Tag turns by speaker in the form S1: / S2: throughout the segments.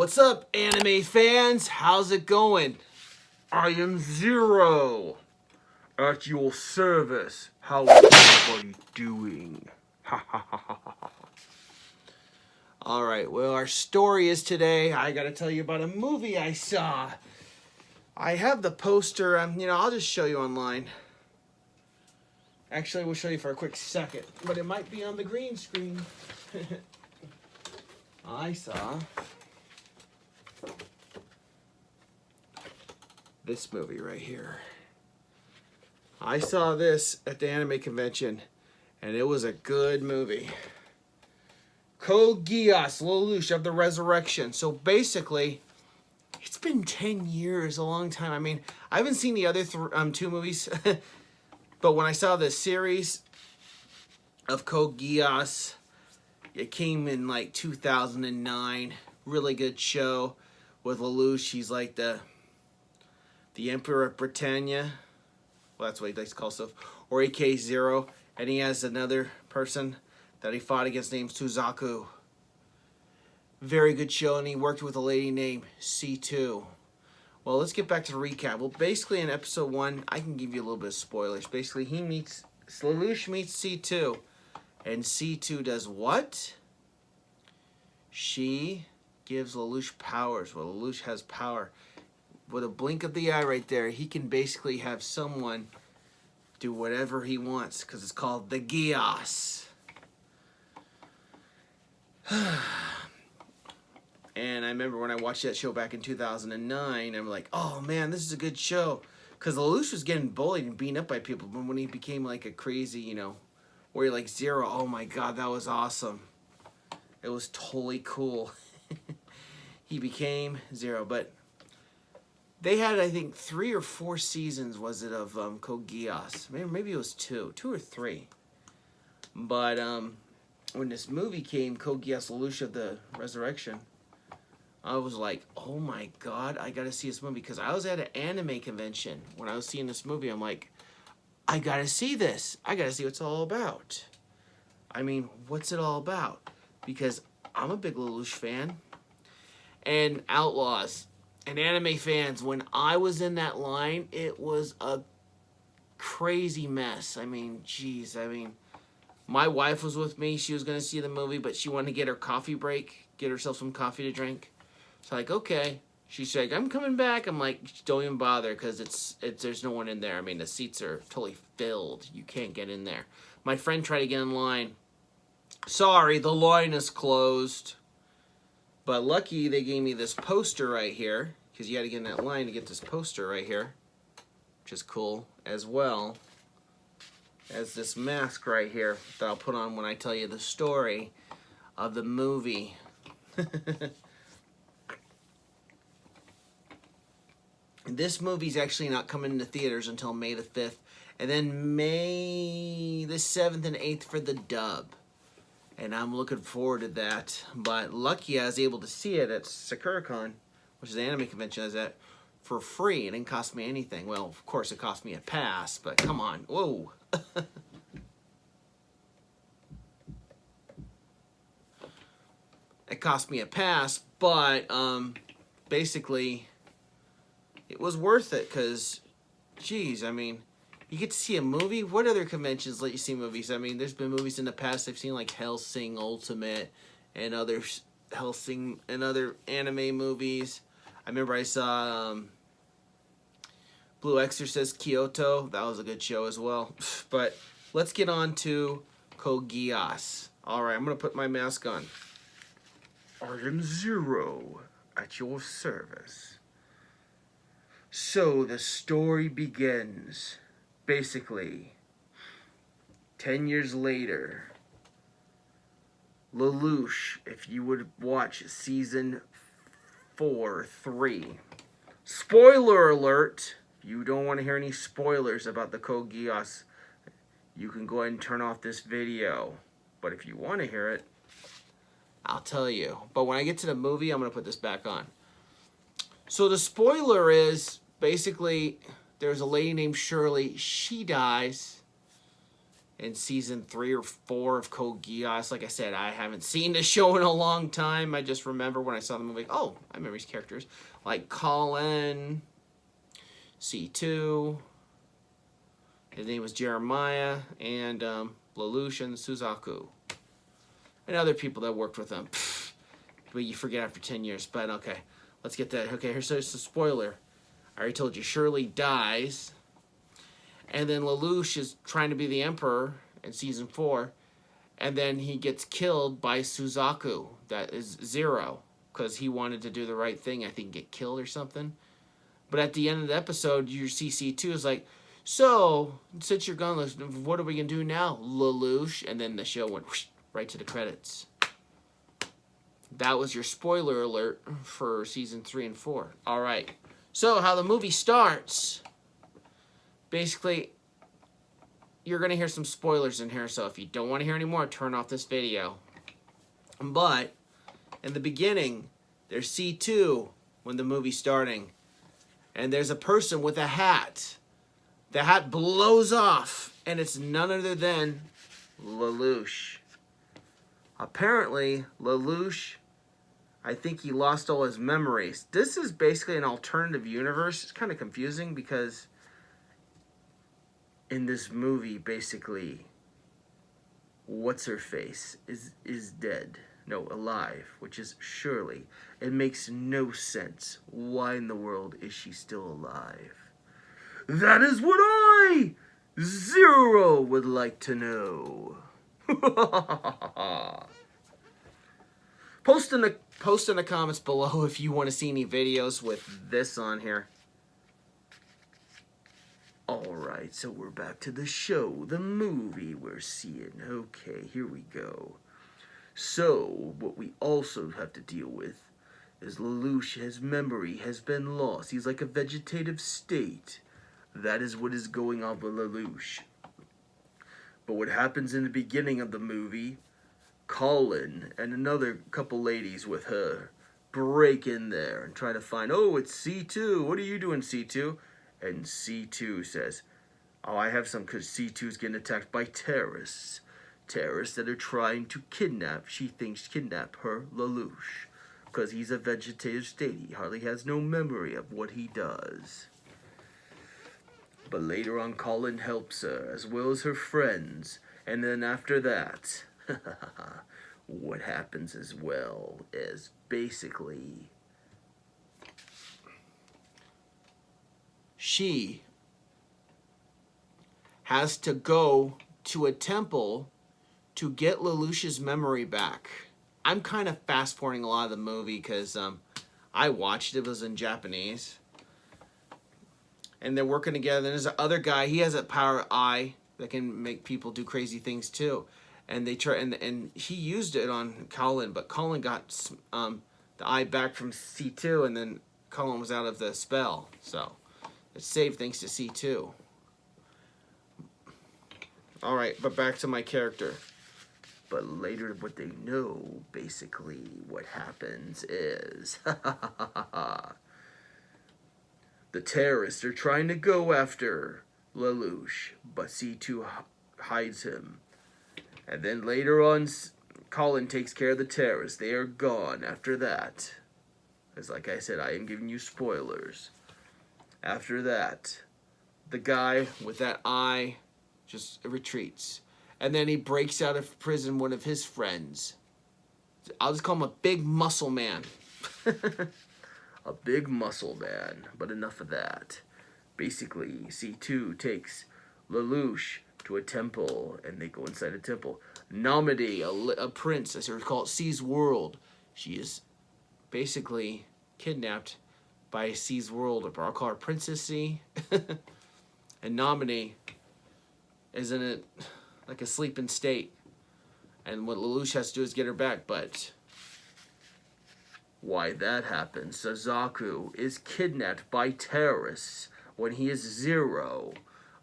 S1: What's up, anime fans? How's it going? I am Zero, at your service. How is everybody doing? Alright, well, our story is today, I gotta tell you about a movie I saw. I have the poster, I'll just show you online. Actually, we'll show you for a quick second, but it might be on the green screen. I saw this movie right here. I saw this at the anime convention, and it was a good movie. Geass Lelouch of the Resurrection. So basically, it's been 10 years, a long time. I mean, I haven't seen the other two movies, but when I saw the series of Geass, it came in like 2009. Really good show with Lelouch. He's like the Emperor of Britannia. Well, that's what he likes to call himself. Or AK-0. And he has another person that he fought against named Suzaku. Very good show, and he worked with a lady named C2. Well, let's get back to the recap. Well, basically in episode 1, I can give you a little bit of spoilers. Basically, Lelouch meets C2. And C2 does what? She gives Lelouch powers. Well, Lelouch has power. With a blink of the eye right there, he can basically have someone do whatever he wants, because it's called the Geass. And I remember when I watched that show back in 2009, I'm like, oh man, this is a good show. Because Lelouch was getting bullied and beaten up by people, but when he became like a crazy, warrior like Zero, oh my god, that was awesome. It was totally cool. He became Zero, but they had, I think, 3 or 4 seasons, was it, of Geass. Maybe it was 2 or 3. But when this movie came, Geass Lelouch of the Resurrection, I was like, oh my god, I gotta see this movie. Because I was at an anime convention when I was seeing this movie. I'm like, I gotta see this. I gotta see what it's all about. I mean, what's it all about? Because I'm a big Lelouch fan. And Outlaws. And anime fans, when I was in that line, it was a crazy mess. I mean, jeez. My wife was with me. She was going to see the movie, but she wanted to get her coffee break, get herself some coffee to drink. So like, okay. She's like, I'm coming back. I'm like, don't even bother, because there's no one in there. I mean, the seats are totally filled. You can't get in there. My friend tried to get in line. Sorry, the line is closed. But lucky they gave me this poster right here, because you had to get in that line to get this poster right here, which is cool, as well as this mask right here that I'll put on when I tell you the story of the movie. This movie's actually not coming into theaters until May the 5th, and then May the 7th and 8th for the dub. And I'm looking forward to that. But lucky I was able to see it at SakuraCon, which is an anime convention I was at, for free. It didn't cost me anything. Well, of course it cost me a pass, but come on. Whoa. It cost me a pass, but basically it was worth it, because, geez, I mean, you get to see a movie. What other conventions let you see movies? I mean, there's been movies in the past I've seen, like Hellsing Ultimate and other Hellsing and other anime movies. I remember I saw Blue Exorcist Kyoto. That was a good show as well. But let's get on to Geass. Alright, I'm going to put my mask on. I am Zero, at your service. So the story begins. Basically, 10 years later, Lelouch, if you would watch season 3. Spoiler alert! If you don't want to hear any spoilers about the Geass, you can go ahead and turn off this video. But if you want to hear it, I'll tell you. But when I get to the movie, I'm going to put this back on. So the spoiler is, basically, there's a lady named Shirley. She dies. in season 3 or 4 of Code Geass. Like I said, I haven't seen the show in a long time. I just remember when I saw the movie, oh, I remember these characters. Like Colin, C2, his name was Jeremiah, and Lelouch and Suzaku. And other people that worked with him. Pfft, but you forget after 10 years. But okay, let's get that. Okay, here's a spoiler. I already told you, Shirley dies. And then Lelouch is trying to be the emperor in season 4. And then he gets killed by Suzaku. That is Zero. Because he wanted to do the right thing. I think get killed or something. But at the end of the episode, your CC2 is like, so, since you're gone, what are we going to do now, Lelouch? And then the show went whoosh, right to the credits. That was your spoiler alert for season 3 and 4. All right. So, how the movie starts. Basically, you're going to hear some spoilers in here, so if you don't want to hear any more, turn off this video. But, in the beginning, there's C2 when the movie's starting. And there's a person with a hat. The hat blows off, and it's none other than Lelouch. Apparently, Lelouch, I think he lost all his memories. This is basically an alternative universe. It's kind of confusing because in this movie, basically, what's-her-face is dead. No, alive, which is Shirley. It makes no sense. Why in the world is she still alive? That is what I, Zero, would like to know. Post in the comments below if you want to see any videos with this on here. Alright, so we're back to the show, the movie we're seeing. Okay, here we go. So, what we also have to deal with is Lelouch, his memory has been lost. He's like a vegetative state. That is what is going on with Lelouch. But what happens in the beginning of the movie, Colin and another couple ladies with her break in there and try to find, oh, it's C2. What are you doing, C2? And C2 says, oh, I have some because C2 is getting attacked by terrorists. Terrorists that are trying to kidnap, she thinks, kidnap her, Lelouch. Because he's a vegetative state. He hardly has no memory of what he does. But later on, Colin helps her, as well as her friends. And then after that, what happens as well is basically she has to go to a temple to get Lelouch's memory back. I'm kind of fast-forwarding a lot of the movie because I watched it. It was in Japanese. And they're working together. And there's another guy. He has a power eye that can make people do crazy things too. And they try and he used it on Colin, but Colin got the eye back from C2, and then Colin was out of the spell. So it's saved thanks to C2. All right, but back to my character. But later, what they know, basically, what happens is the terrorists are trying to go after Lelouch, but C2 hides him. And then later on, Colin takes care of the terrorists. They are gone after that. Because like I said, I am giving you spoilers. After that, the guy with that eye just retreats. And then he breaks out of prison, one of his friends. I'll just call him a big muscle man. A big muscle man, but enough of that. Basically, C2 takes Lelouch to a temple, and they go inside a temple. Namadi, a prince, as they call it, C's world. She is basically kidnapped by C's world, or I'll call her Princess C. And Namadi is in it like a sleeping state. And what Lelouch has to do is get her back, but why that happens, Suzaku is kidnapped by terrorists when he is Zero.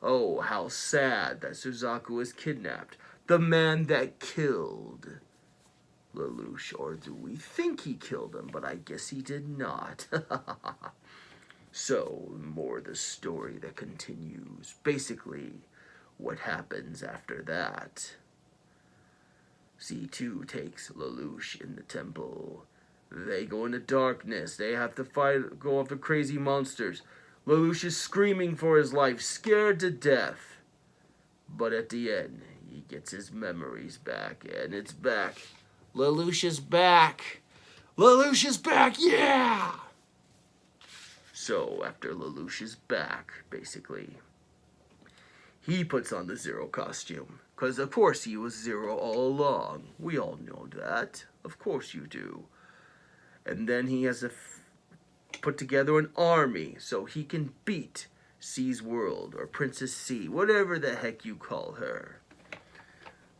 S1: Oh, how sad that Suzaku is kidnapped. The man that killed Lelouch, or do we think he killed him? But I guess he did not. So, more of the story that continues. Basically,
S2: what happens after that? C2 takes Lelouch in the temple. They go into darkness. They have to fight, go after crazy monsters. Lelouch is screaming for his life, scared to death. But at the end, he gets his memories back, and it's back.
S1: Lelouch is back. Lelouch is back, yeah!
S2: So, after Lelouch is back, basically, he puts on the Zero costume. Because, of course, he was Zero all along. We all know that. Of course you do. And then he has to put together an army so he can beat C's World, or Princess C, whatever the heck you call her.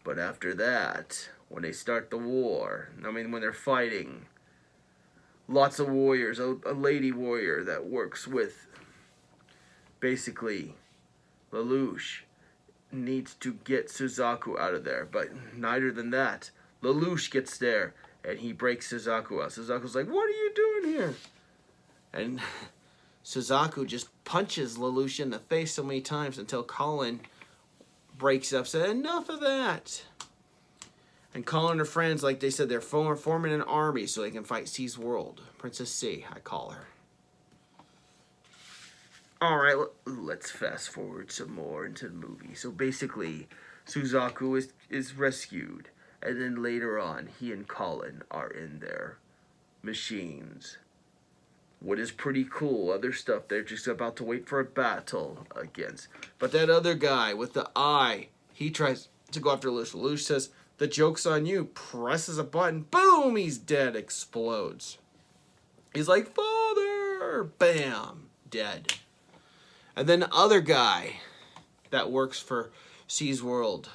S2: But after that, when they start the war, when they're fighting, lots of warriors, a lady warrior that works with, basically, Lelouch needs to get Suzaku out of there. But neither than that, Lelouch gets there, and he breaks Suzaku out. Suzaku's like, what are you doing here?
S1: And Suzaku just punches Lelouch in the face so many times until Colin breaks up, said, enough of that. And Colin and her friends, like they said, they're forming an army so they can fight C's World. Princess C, I call her.
S2: Alright, let's fast forward some more into the movie. So basically, Suzaku is rescued. And then later on, he and Colin are in their machines. What is pretty cool, other stuff, they're just about to wait for a battle against.
S1: But that other guy with the eye, he tries to go after Lelouch. Lelouch says, the joke's on you. Presses a button. Boom! He's dead. Explodes. He's like, Father! Bam! Dead. And then the other guy that works for C's World.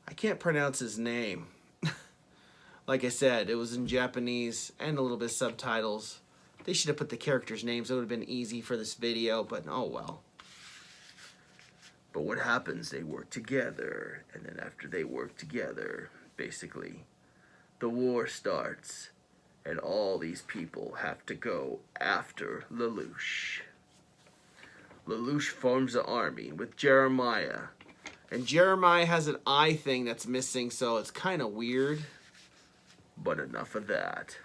S1: I can't pronounce his name. Like I said, it was in Japanese and a little bit of subtitles. They should have put the characters' names. It would have been easy for this video, but oh well.
S2: But what happens, they work together, and then after they work together, basically, the war starts, and all these people have to go after Lelouch. Lelouch forms an army with Jeremiah.
S1: And Jeremiah has an eye thing that's missing, so it's kind of weird.
S2: But enough of that.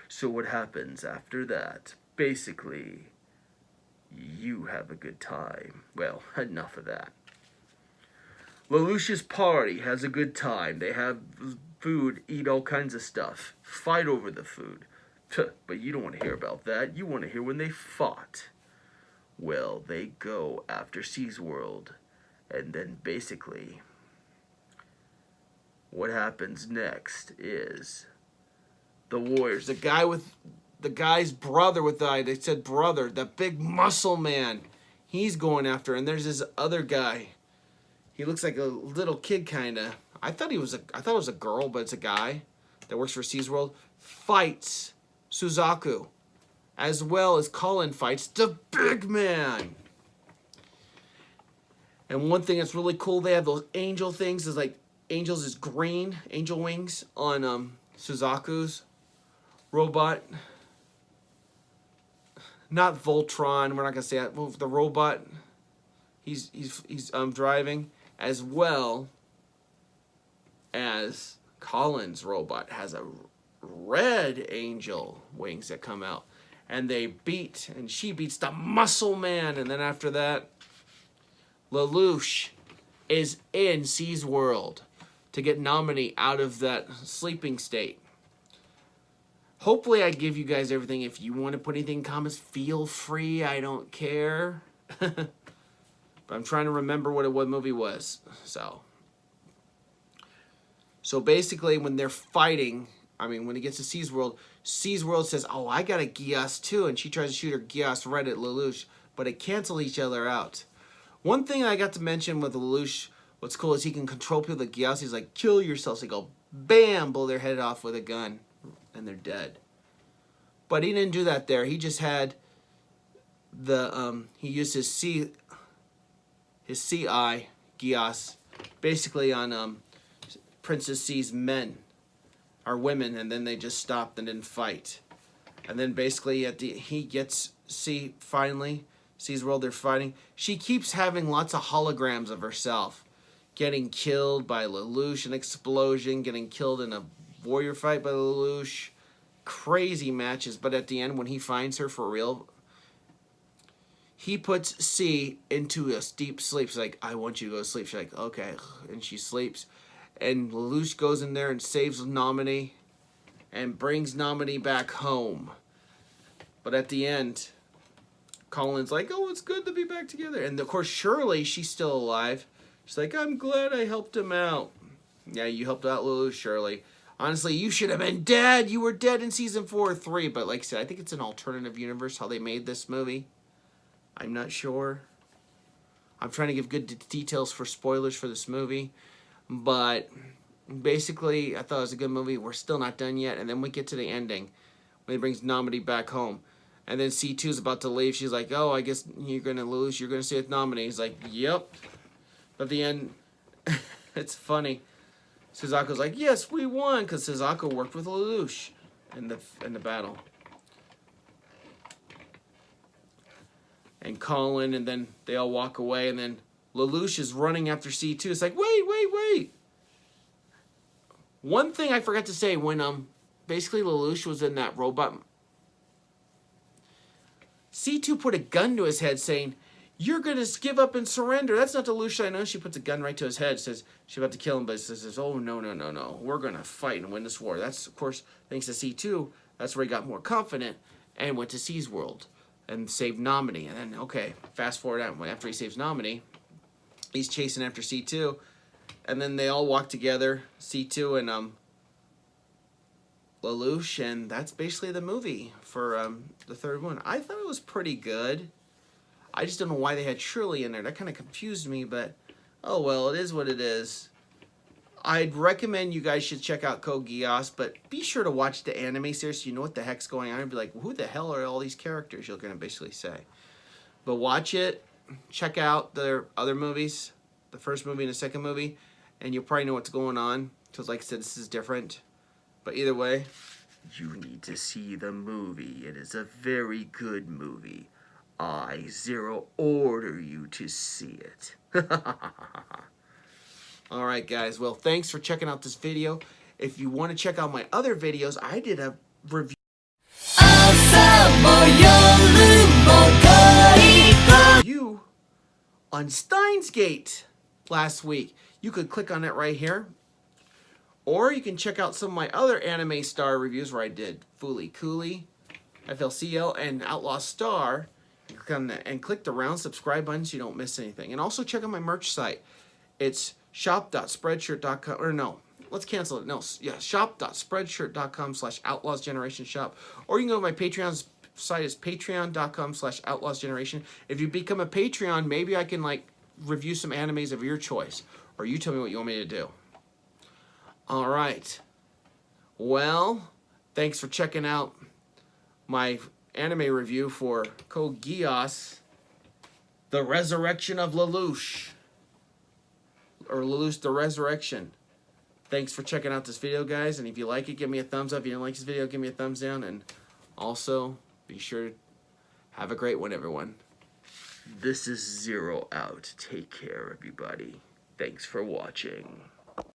S2: So what happens after that? Basically, you have a good time. Well, enough of that. Lelouch's party has a good time. They have food, eat all kinds of stuff, fight over the food. But you don't want to hear about that. You want to hear when they fought. Well, they go after C's World. And then basically, what happens next is the warriors.
S1: The guy's brother with the eye, they said brother, the big muscle man, he's going after. And there's this other guy. He looks like a little kid kind of. I thought it was a girl, but it's a guy that works for C's World. Fights Suzaku, as well as Colin fights the big man. And one thing that's really cool, they have those angel things. Is like angels is green, angel wings on Suzaku's robot. Not Voltron. We're not gonna say that. The robot. He's driving, as well as Colin's robot has a red angel wings that come out, and she beats the muscle man, and then after that, Lelouch is in C's World to get Nominee out of that sleeping state. Hopefully I give you guys everything. If you want to put anything in comments, feel free. I don't care. But I'm trying to remember what movie was. So basically when they're fighting, when it gets to C's World says, oh, I got a Geass too. And she tries to shoot her Geass right at Lelouch. But they cancel each other out. One thing I got to mention with Lelouch, what's cool is he can control people with Geass. He's like, kill yourself. So they go, bam, blow their head off with a gun. And they're dead. But he didn't do that there. He just had he used his C eye, Geass, basically on Princess C's men, or women, and then they just stopped and didn't fight. And then basically he gets C finally Sees World, they're fighting. She keeps having lots of holograms of herself. Getting killed by Lelouch, an explosion, getting killed in a warrior fight by Lelouch. Crazy matches, but at the end when he finds her for real, he puts C into a deep sleep. He's like, I want you to go to sleep. She's like, okay. And she sleeps. And Lelouch goes in there and saves Nominee and brings Nominee back home. But at the end, Colin's like, oh, it's good to be back together. And of course, Shirley, she's still alive. She's like, I'm glad I helped him out. Yeah, you helped out Lelouch, Shirley. Honestly, you should have been dead. You were dead in season 4 or 3. But like I said, I think it's an alternative universe, how they made this movie. I'm not sure. I'm trying to give good details for spoilers for this movie. But basically, I thought it was a good movie. We're still not done yet. And then we get to the ending when he brings Nominee back home. And then C2 is about to leave. She's like, oh, I guess you're going to lose. You're going to stay with Nominee. He's like, yep. At the end, it's funny. Suzaku's like, yes, we won, because Suzaku worked with Lelouch in the battle. And Colin, and then they all walk away, and then Lelouch is running after C2. It's like, wait. One thing I forgot to say, when basically Lelouch was in that robot, C2 put a gun to his head saying, you're going to give up and surrender. That's not the Lelouch I know. She puts a gun right to his head, says she's about to kill him, but says, oh, no. We're going to fight and win this war. That's, of course, thanks to C2, that's where he got more confident and went to C's world and saved Nominee. And then, okay, fast forward out. After he saves Nominee, he's chasing after C2, and then they all walk together, C2 and Lelouch, and that's basically the movie for the third one. I thought it was pretty good. I just don't know why they had Shirley in there. That kind of confused me, but oh well, it is what it is. I'd recommend you guys should check out Code Geass, but be sure to watch the anime series so you know what the heck's going on and be like, who the hell are all these characters? You're going to basically say. But watch it, check out their other movies, the first movie and the second movie, and you'll probably know what's going on, because like I said, this is different. But either way,
S2: you need to see the movie. It is a very good movie. I order you to see it.
S1: Alright guys, well thanks for checking out this video. If you want to check out my other videos, I did a review on Steins Gate last week. You could click on it right here. Or you can check out some of my other anime star reviews where I did Fooly Cooly, FLCL, and Outlaw Star. Click on that and click the round subscribe button so you don't miss anything. And also check out my merch site. It's shop.spreadshirt.com, or no, let's cancel it. No, yeah, shop.spreadshirt.com/outlawsgenerationshop. Or you can go to my Patreon site. Is patreon.com/outlawsgeneration. If you become a Patreon, maybe I can like review some animes of your choice. Or you tell me what you want me to do. Alright. Well, thanks for checking out my anime review for Code Geass, The Resurrection of Lelouch. Or Lelouch the Resurrection. Thanks for checking out this video, guys. And if you like it, give me a thumbs up. If you don't like this video, give me a thumbs down. And also, be sure to have a great one, everyone.
S2: This is Zero out. Take care, everybody. Thanks for watching.